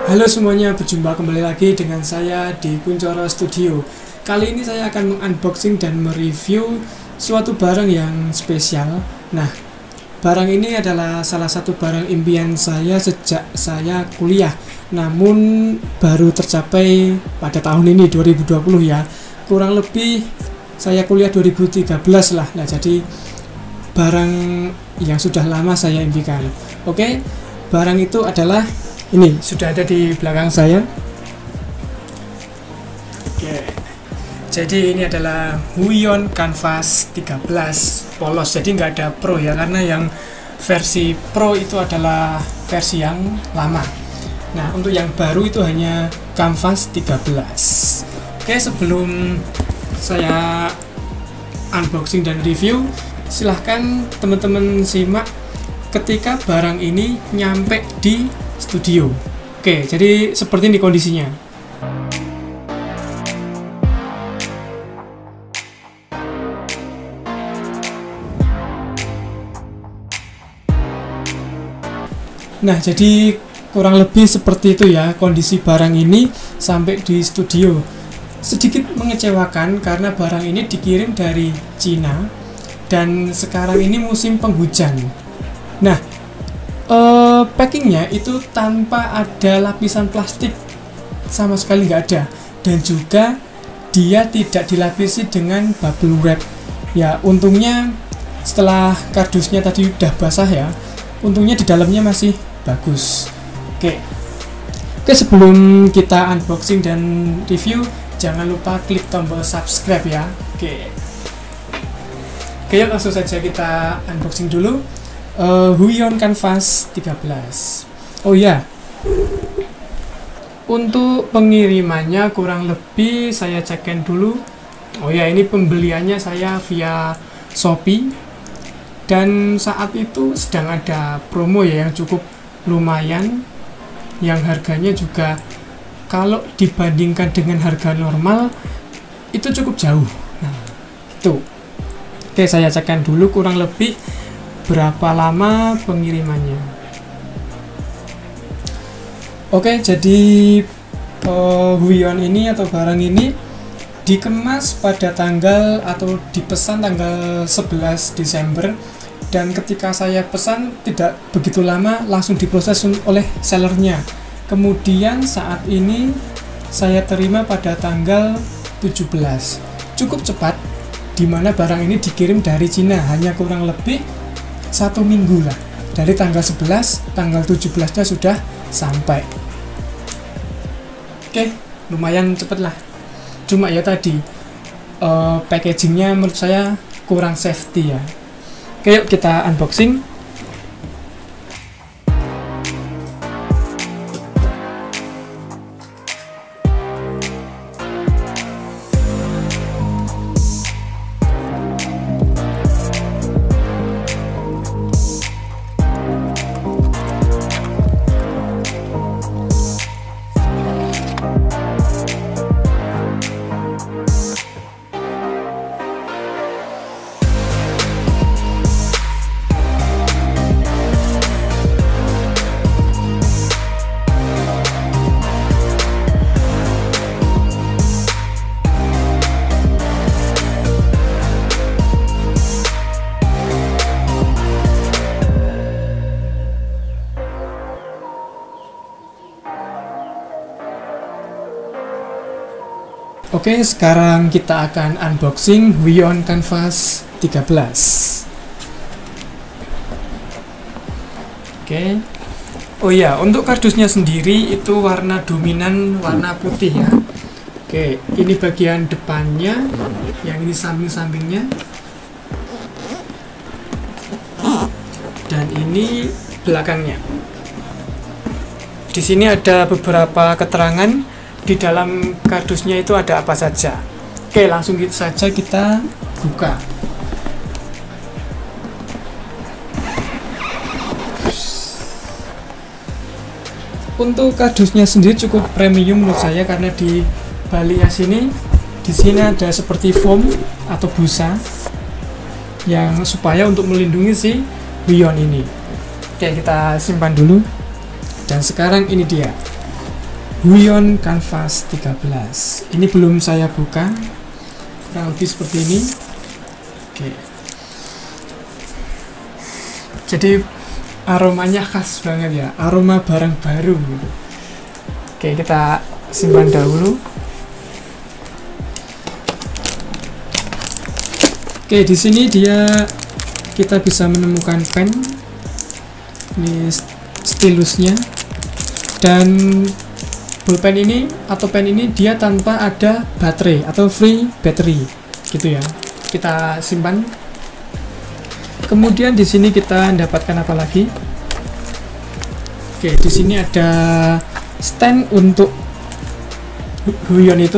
Halo semuanya, berjumpa kembali lagi dengan saya di Kuncoro Studio. Kali ini saya akan unboxing dan mereview suatu barang yang spesial. Nah, barang ini adalah salah satu barang impian saya sejak saya kuliah, namun baru tercapai pada tahun ini 2020 ya. Kurang lebih saya kuliah 2013 lah. Nah, jadi barang yang sudah lama saya impikan. Oke, barang itu adalah ini, sudah ada di belakang saya. Oke. Jadi ini adalah Huion Canvas 13 polos. Jadi nggak ada Pro ya, karena yang versi Pro itu adalah versi yang lama. Nah, untuk yang baru itu hanya Canvas 13. Oke, sebelum saya unboxing dan review, silahkan teman-teman simak ketika barang ini nyampe di studio. Oke, jadi seperti ini kondisinya. Nah, jadi kurang lebih seperti itu ya kondisi barang ini sampai di studio. Sedikit mengecewakan karena barang ini dikirim dari Cina dan sekarang ini musim penghujan. Nah, packingnya itu tanpa ada lapisan plastik, sama sekali nggak ada, dan juga dia tidak dilapisi dengan bubble wrap. Ya, untungnya setelah kardusnya tadi udah basah ya, untungnya di dalamnya masih bagus. Oke, sebelum kita unboxing dan review, jangan lupa klik tombol subscribe ya. Oke, yuk langsung saja kita unboxing dulu. Huion Canvas 13. Oh ya, untuk pengirimannya kurang lebih saya cekkan dulu. Oh ya, ini pembeliannya saya via Shopee, dan saat itu sedang ada promo ya yang cukup lumayan, yang harganya juga kalau dibandingkan dengan harga normal itu cukup jauh. Nah, itu. Oke, saya cekkan dulu kurang lebih berapa lama pengirimannya. Oke, jadi Huion ini atau barang ini dikemas pada tanggal atau dipesan tanggal 11 Desember, dan ketika saya pesan tidak begitu lama langsung diproses oleh sellernya. Kemudian saat ini saya terima pada tanggal 17. Cukup cepat, dimana barang ini dikirim dari Cina hanya kurang lebih 1 minggu lah, dari tanggal 11, tanggal 17 nya sudah sampai. Oke, lumayan cepet lah. Cuma ya tadi packagingnya menurut saya kurang safety ya. Oke, yuk kita unboxing. Oke, sekarang kita akan unboxing Huion Canvas 13. Oke. Oh iya, untuk kardusnya sendiri itu warna dominan warna putih ya. Oke, ini bagian depannya, yang ini samping-sampingnya. Dan ini belakangnya. Di sini ada beberapa keterangan. Di dalam kardusnya itu ada apa saja. Oke, langsung saja kita buka. Untuk kardusnya sendiri cukup premium menurut saya, karena di baliknya di sini ada seperti foam atau busa yang supaya untuk melindungi si Huion ini. Oke, kita simpan dulu. Dan sekarang ini dia Huion Canvas 13. Ini belum saya buka, kurang lebih seperti ini. Oke. Jadi aromanya khas banget ya, aroma barang baru gitu. Oke, kita simpan dahulu. Oke, di sini kita bisa menemukan pen, ini stilusnya, dan pulpen ini atau pen ini dia tanpa ada baterai atau free battery gitu ya. Kita simpan. Kemudian di sini kita mendapatkan apa lagi? Oke, di sini ada stand untuk Huion itu.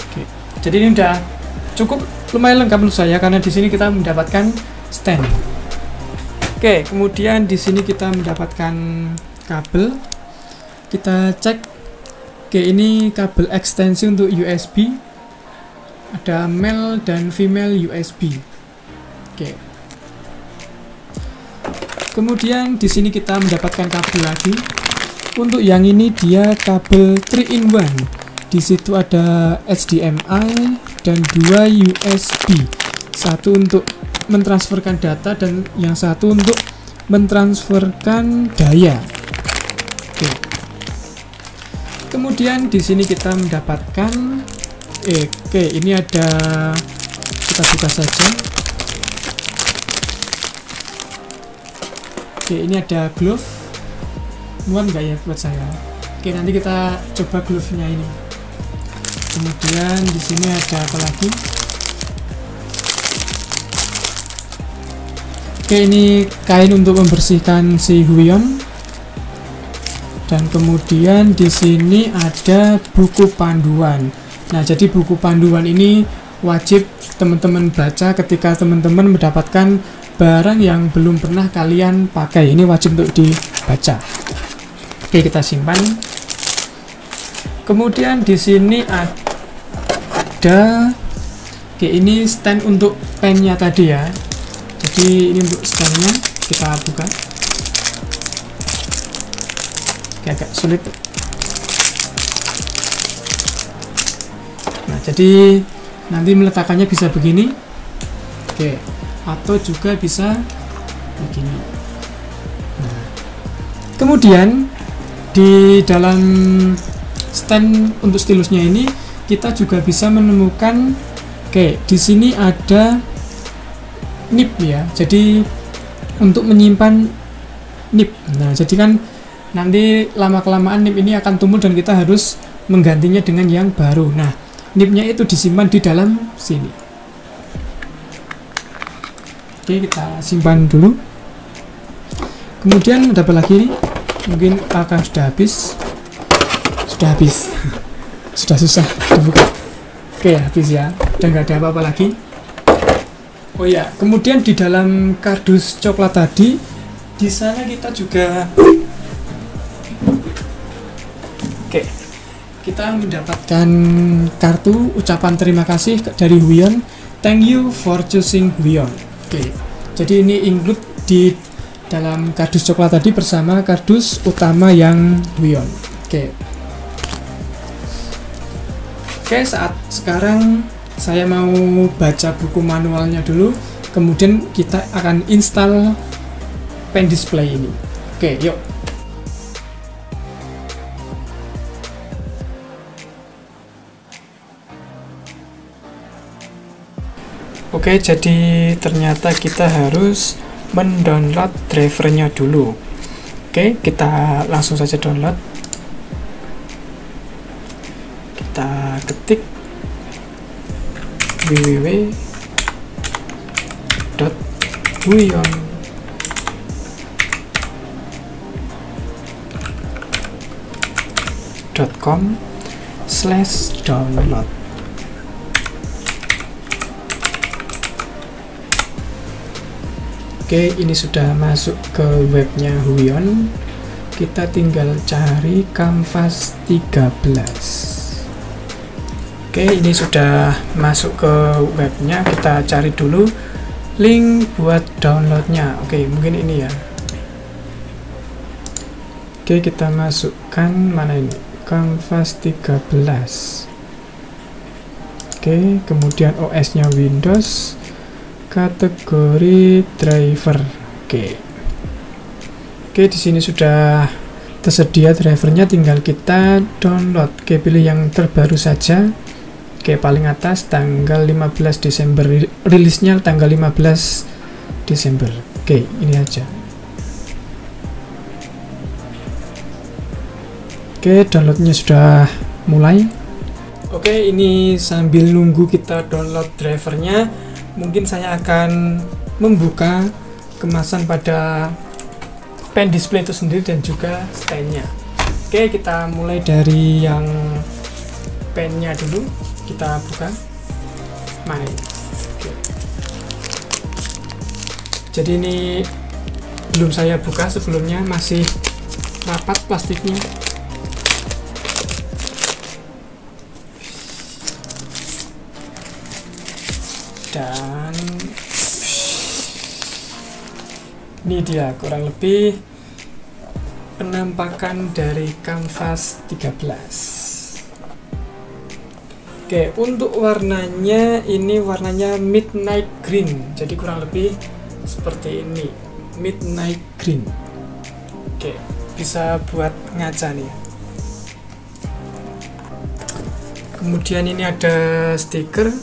Oke, jadi ini udah cukup lumayan lengkap menurut saya, karena di sini kita mendapatkan stand. Oke, kemudian di sini kita mendapatkan kabel. Kita cek. Oke, ini kabel ekstensi untuk USB. Ada male dan female USB. Oke. Kemudian di sini kita mendapatkan kabel lagi. Untuk yang ini dia kabel 3-in-1. Di situ ada HDMI dan 2 USB. Satu untuk mentransferkan data dan yang satu untuk mentransferkan daya. Oke. Kemudian di sini kita mendapatkan ini ada, kita buka saja. Oke, ini ada glove. Muat nggak ya buat saya? Oke, nanti kita coba glove-nya ini. Kemudian di sini ada apa lagi? Oke, ini kain untuk membersihkan si Huion. Dan kemudian di sini ada buku panduan. Nah, jadi buku panduan ini wajib teman-teman baca ketika teman-teman mendapatkan barang yang belum pernah kalian pakai. Ini wajib untuk dibaca. Oke, kita simpan. Kemudian di sini ada, oke, ini stand untuk pennya tadi ya. Jadi ini untuk standnya, kita buka. Oke, agak sulit. Nah, jadi nanti meletakkannya bisa begini. Oke, atau juga bisa begini. Nah, kemudian di dalam stand untuk stilusnya ini kita juga bisa menemukan, oke, di sini ada nib ya. Jadi untuk menyimpan nib. Nah, jadi kan nanti lama-kelamaan nib ini akan tumpul dan kita harus menggantinya dengan yang baru. Nah, nibnya itu disimpan di dalam sini. Oke, kita simpan dulu. Kemudian ada apa lagi nih? Mungkin akan sudah habis. Sudah habis. Sudah susah dibuka. Oke, habis ya. Dan nggak ada apa-apa lagi. Oh ya, kemudian di dalam kardus coklat tadi, di sana kita juga, oke, kita mendapatkan kartu ucapan terima kasih dari Huion. Thank you for choosing Huion. Oke, jadi ini include di dalam kardus coklat tadi bersama kardus utama yang Huion. Oke, saat sekarang saya mau baca buku manualnya dulu, kemudian kita akan install pen display ini. Oke, yuk. Oke, jadi ternyata kita harus mendownload drivernya dulu. Oke, kita langsung saja download. Kita ketik www.huion.com/download. Oke, ini sudah masuk ke webnya Huion. Kita tinggal cari Canvas 13. Oke, ini sudah masuk ke webnya. Kita cari dulu link buat downloadnya. Oke, mungkin ini ya. Oke, kita masukkan mana ini? Canvas 13. Oke, kemudian OS-nya Windows, kategori driver. Oke, di sini sudah tersedia drivernya, tinggal kita download. Oke, pilih yang terbaru saja. Oke, paling atas tanggal 15 Desember, rilisnya tanggal 15 Desember. Oke, ini aja. Oke, downloadnya sudah mulai. Oke, ini sambil nunggu kita download drivernya, mungkin saya akan membuka kemasan pada pen display itu sendiri dan juga standnya. Oke, kita mulai dari yang pennya dulu, kita buka. Mari. Oke. Jadi ini belum saya buka, sebelumnya masih rapat plastiknya. Dan ini dia kurang lebih penampakan dari Canvas 13. Oke, untuk warnanya ini warnanya midnight green, jadi kurang lebih seperti ini, midnight green. Oke, bisa buat ngaca nih. Kemudian ini ada stiker,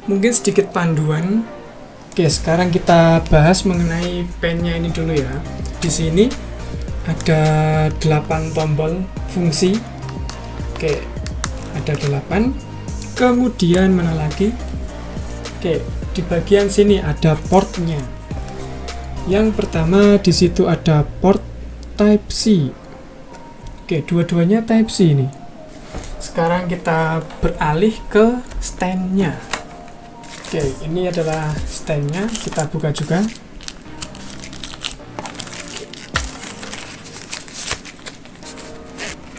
mungkin sedikit panduan. Oke, sekarang kita bahas mengenai pennya ini dulu ya. Di sini ada 8 tombol fungsi. Oke, ada 8. Kemudian mana lagi? Oke, di bagian sini ada portnya. Yang pertama di situ ada port Type C. Oke, dua-duanya Type C ini. Sekarang kita beralih ke standnya. Oke, ini adalah standnya, kita buka juga.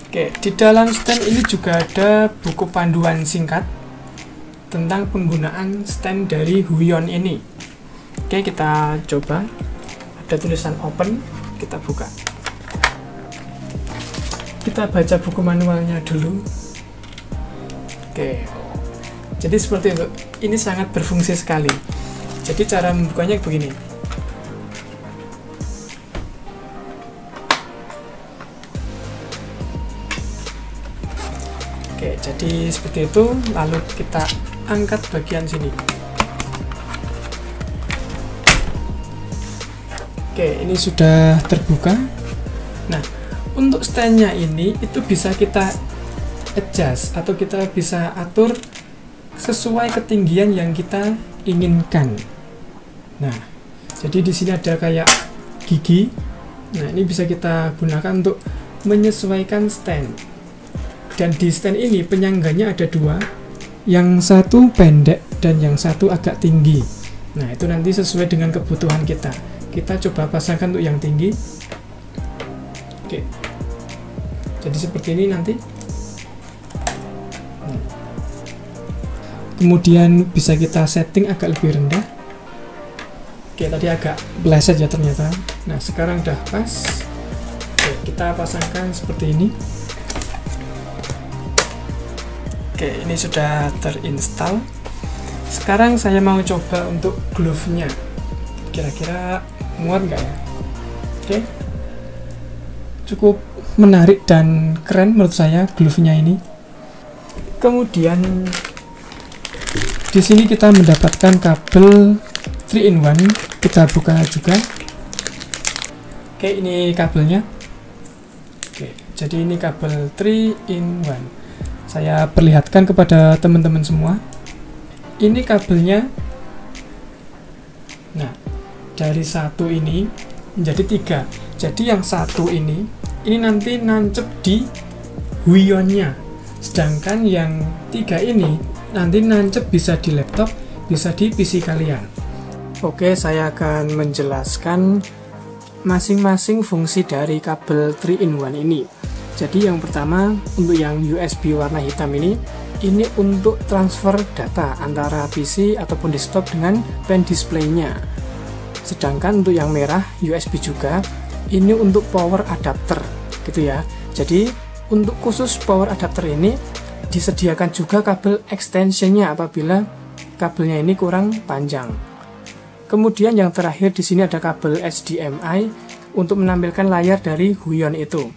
Oke, di dalam stand ini juga ada buku panduan singkat tentang penggunaan stand dari Huion ini. Oke, kita coba. Ada tulisan open, kita buka. Kita baca buku manualnya dulu. Oke, jadi seperti itu. Ini sangat berfungsi sekali. Jadi cara membukanya begini. Oke, jadi seperti itu. Lalu kita angkat bagian sini. Oke, ini sudah terbuka. Nah, untuk standnya ini itu bisa kita adjust atau kita bisa atur sesuai ketinggian yang kita inginkan. Nah, jadi di sini ada kayak gigi. Nah, ini bisa kita gunakan untuk menyesuaikan stand. Dan di stand ini penyangganya ada 2, yang satu pendek dan yang satu agak tinggi. Nah, itu nanti sesuai dengan kebutuhan kita. Kita coba pasangkan untuk yang tinggi. Oke, jadi seperti ini nanti. Kemudian bisa kita setting agak lebih rendah. Oke, tadi agak meleset ya ternyata. Nah, sekarang udah pas. Oke, kita pasangkan seperti ini. Oke, ini sudah terinstall. Sekarang saya mau coba untuk glove-nya. Kira-kira muat nggak ya? Oke, cukup menarik dan keren menurut saya glove-nya ini. Kemudian di sini kita mendapatkan kabel 3-in-1. Kita buka juga. Oke, ini kabelnya. Oke, jadi ini kabel 3-in-1. Saya perlihatkan kepada teman-teman semua. Ini kabelnya. Nah, dari 1 ini menjadi 3. Jadi yang 1 ini nanti nancep di Huionnya. Sedangkan yang 3 ini nanti nancep bisa di laptop, bisa di PC kalian. Oke, saya akan menjelaskan masing-masing fungsi dari kabel 3-in-1 ini. Jadi yang pertama, untuk yang USB warna hitam ini untuk transfer data antara PC ataupun desktop dengan pen display-nya. Sedangkan untuk yang merah USB juga, ini untuk power adapter gitu ya. Jadi Untuk khusus power adapter ini disediakan juga kabel extensionnya apabila kabelnya ini kurang panjang. Kemudian yang terakhir di sini ada kabel HDMI untuk menampilkan layar dari Huion itu.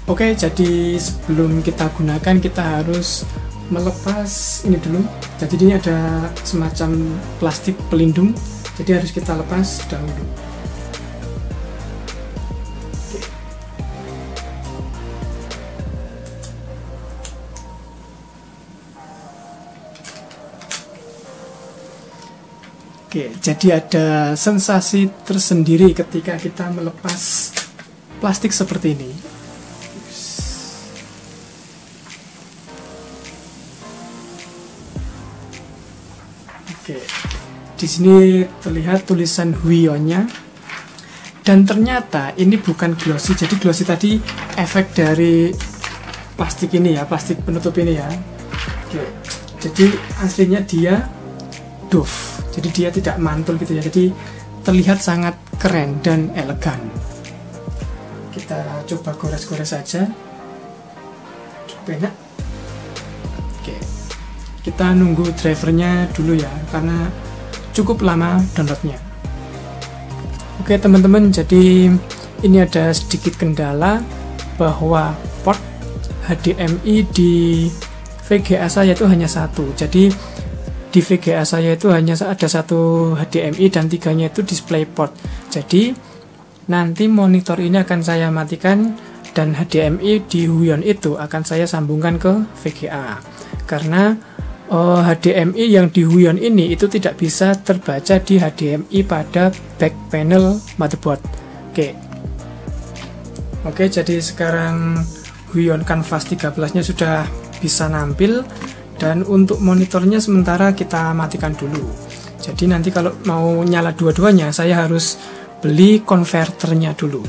Oke, jadi sebelum kita gunakan kita harus melepas ini dulu. Jadi ini ada semacam plastik pelindung, jadi harus kita lepas dahulu. Oke, jadi ada sensasi tersendiri ketika kita melepas plastik seperti ini. Oke, di sini terlihat tulisan Huionnya, dan ternyata ini bukan glossy. Jadi glossy tadi efek dari plastik ini ya, plastik penutup ini ya. Oke, jadi aslinya dia doff, jadi dia tidak mantul gitu ya. Jadi terlihat sangat keren dan elegan. Kita coba gores-gores saja, cukup enak. Kita nunggu drivernya dulu ya, karena cukup lama downloadnya. Oke teman-teman, jadi ini ada sedikit kendala bahwa port HDMI di VGA saya itu hanya satu. Jadi di VGA saya itu hanya ada satu HDMI dan tiganya itu DisplayPort. Jadi nanti monitor ini akan saya matikan dan HDMI di Huion itu akan saya sambungkan ke VGA, karena HDMI yang di Huion ini itu tidak bisa terbaca di HDMI pada back panel motherboard. Oke, jadi sekarang Huion Canvas 13-nya sudah bisa nampil, dan untuk monitornya sementara kita matikan dulu. Jadi nanti kalau mau nyala dua-duanya saya harus beli konverternya dulu.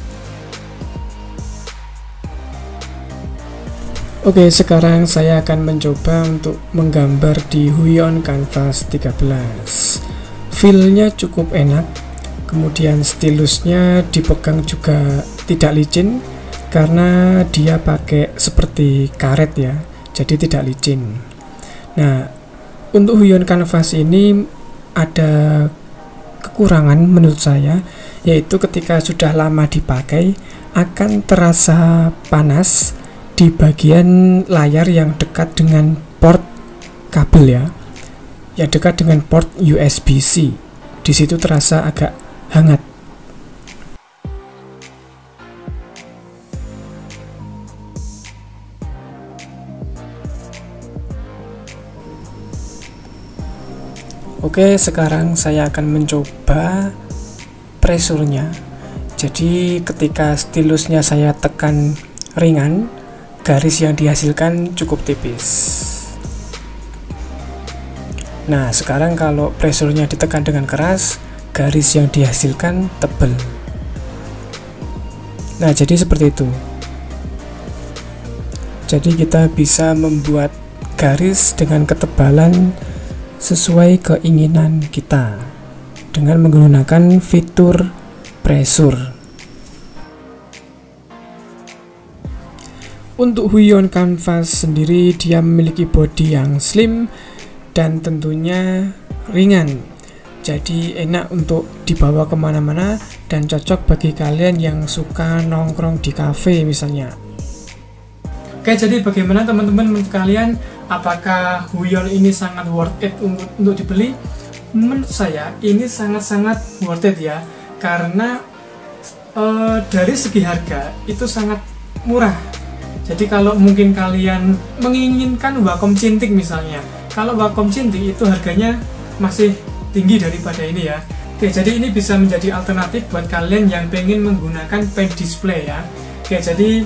Oke, sekarang saya akan mencoba untuk menggambar di Huion Canvas 13. Feel-nya cukup enak, kemudian stilusnya dipegang juga tidak licin karena dia pakai seperti karet ya, jadi tidak licin. Nah, untuk Huion Canvas ini ada kekurangan menurut saya, yaitu ketika sudah lama dipakai akan terasa panas di bagian layar yang dekat dengan port kabel ya, yang dekat dengan port USB-C. Di situ terasa agak hangat. Oke, sekarang saya akan mencoba pressure-nya. Jadi ketika stilusnya saya tekan ringan, garis yang dihasilkan cukup tipis. Nah, sekarang kalau pressure-nya ditekan dengan keras, garis yang dihasilkan tebal. Nah, jadi seperti itu. Jadi kita bisa membuat garis dengan ketebalan sesuai keinginan kita dengan menggunakan fitur pressure. Untuk Huion Canvas sendiri dia memiliki bodi yang slim dan tentunya ringan, jadi enak untuk dibawa kemana-mana dan cocok bagi kalian yang suka nongkrong di cafe misalnya. Oke, jadi bagaimana teman-teman menurut kalian, apakah Huion ini sangat worth it untuk dibeli? Menurut saya ini sangat-sangat worth it ya, karena dari segi harga itu sangat murah. Jadi kalau mungkin kalian menginginkan Wacom Cintiq misalnya, kalau Wacom Cintiq itu harganya masih tinggi daripada ini ya. Oke, jadi ini bisa menjadi alternatif buat kalian yang pengen menggunakan pen display ya. Oke, jadi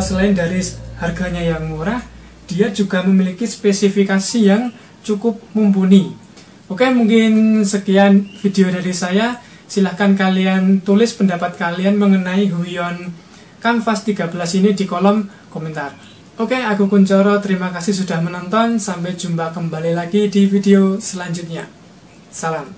selain dari harganya yang murah, dia juga memiliki spesifikasi yang cukup mumpuni. Oke, mungkin sekian video dari saya. Silahkan kalian tulis pendapat kalian mengenai Huion Canvas 13 ini di kolom komentar. Oke, aku Kuncoro, terima kasih sudah menonton. Sampai jumpa kembali lagi di video selanjutnya. Salam.